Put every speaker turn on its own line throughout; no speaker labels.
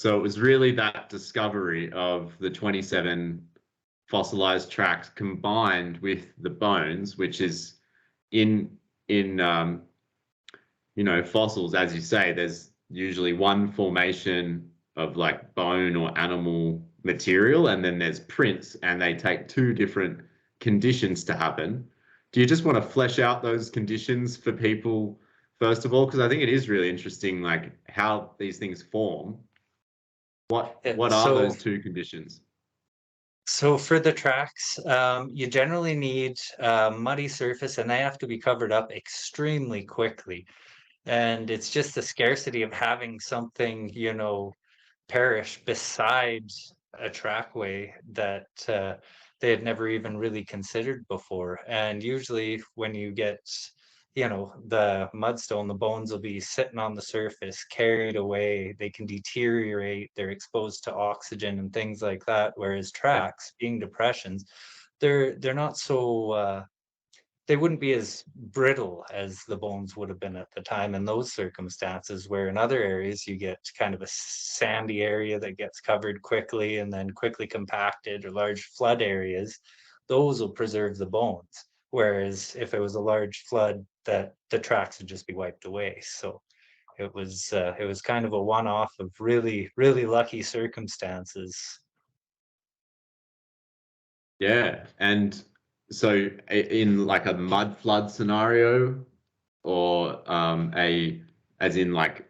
So it was really that discovery of the 27 fossilized tracks combined with the bones, which is in fossils, as you say, there's usually one formation of like bone or animal material, and then there's prints, and they take two different conditions to happen. Do you just want to flesh out those conditions for people first of all? Because I think it is really interesting, like how these things form. What are
So
those two conditions?
So for the tracks, you generally need a muddy surface and they have to be covered up extremely quickly. And it's just the scarcity of having something, perish beside a trackway that they had never even really considered before. And usually when you get, the mudstone, the bones will be sitting on the surface, carried away. They can deteriorate. They're exposed to oxygen and things like that. Whereas
Yeah.
tracks, being depressions, they're not so they wouldn't be as brittle as the bones would have been at the time in those circumstances, where in other areas you get kind of a sandy area that gets covered quickly and then quickly compacted, or large flood areas, those will preserve the bones. Whereas if it was a large flood, that the tracks would just be wiped away. So it was kind of a one-off of really, really lucky circumstances.
Yeah. And so in like a mud flood scenario, or a as in like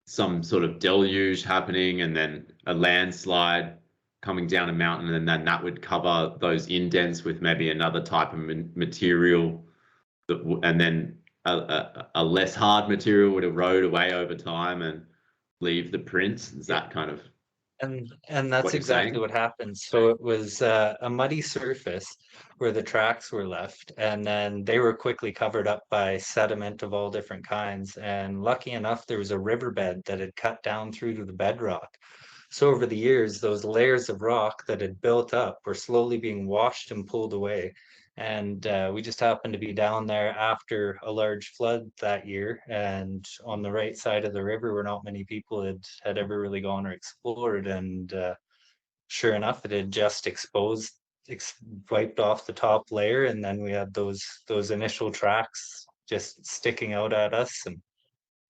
some sort of deluge happening and then a landslide coming down a mountain, and then that would cover those indents with maybe another type of material and then a less hard material would erode away over time and leave the prints. Is
Yeah.
that kind of
And
what
that's
you're
exactly
saying?
what happened. So it was a muddy surface where the tracks were left, and then they were quickly covered up by sediment of all different kinds. And lucky enough, there was a riverbed that had cut down through to the bedrock. So over the years, those layers of rock that had built up were slowly being washed and pulled away. And we just happened to be down there after a large flood that year. And on the right side of the river, where not many people had ever really gone or explored. And sure enough, it had just exposed, ex wiped off the top layer. And then we had those initial tracks just sticking out at us. And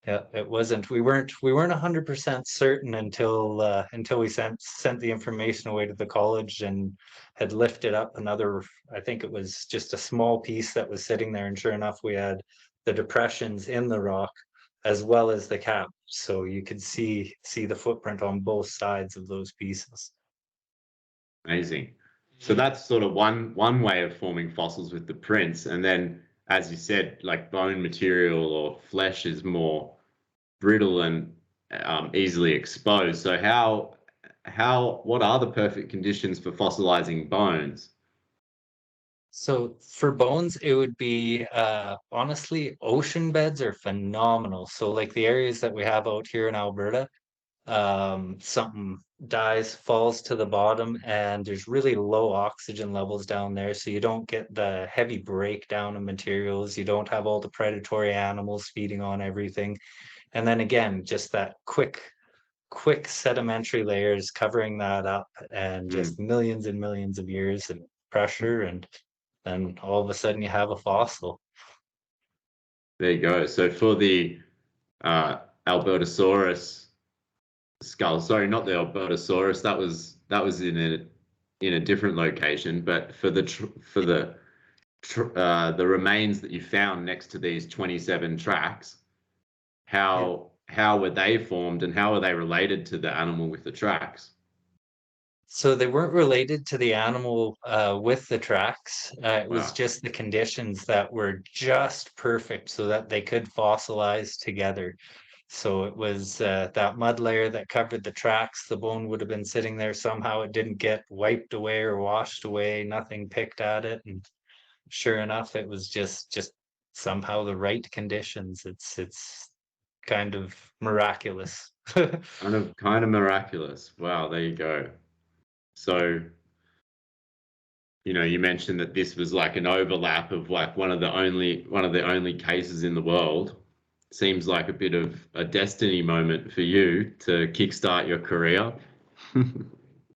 yeah, it wasn't. We weren't 100% certain until we sent the information away to the college and had lifted up another. I think it was just a small piece that was sitting there, and sure enough, we had the depressions in the rock as well as the cap, so you could see the footprint on both sides of those pieces.
Amazing. So that's sort of one way of forming fossils with the prints, and then as you said, like bone material or flesh is more brittle and easily exposed. So what are the perfect conditions for fossilizing bones?
So for bones, it would be honestly, ocean beds are phenomenal. So like the areas that we have out here in Alberta, something dies, falls to the bottom, and there's really low oxygen levels down there, so you don't get the heavy breakdown of materials, you don't have all the predatory animals feeding on everything. And then again, just that quick sedimentary layers covering that up, and just
Mm,
millions and millions of years of pressure, and then all of a sudden you have a fossil.
there you go. So for the Albertasaurus skull, sorry, not the Albertasaurus, that was in a different location, but for the remains that you found next to these 27 tracks,
Yeah.
how were they formed and how are they related to the animal with the tracks?
So they weren't related to the animal with the tracks. It was
Wow.
just the conditions that were just perfect so that they could fossilize together. So it was that mud layer that covered the tracks. The bone would have been sitting there somehow. It didn't get wiped away or washed away. Nothing picked at it. And sure enough, it was just somehow the right conditions. It's kind of miraculous.
Kind of miraculous. Wow, there you go. So, you mentioned that this was like an overlap of like one of the only cases in the world. seems like a bit of a destiny moment for you to kickstart your career.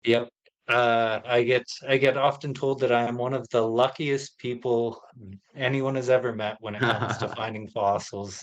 Yep. I get often told that I am one of the luckiest people anyone has ever met when it comes to finding fossils.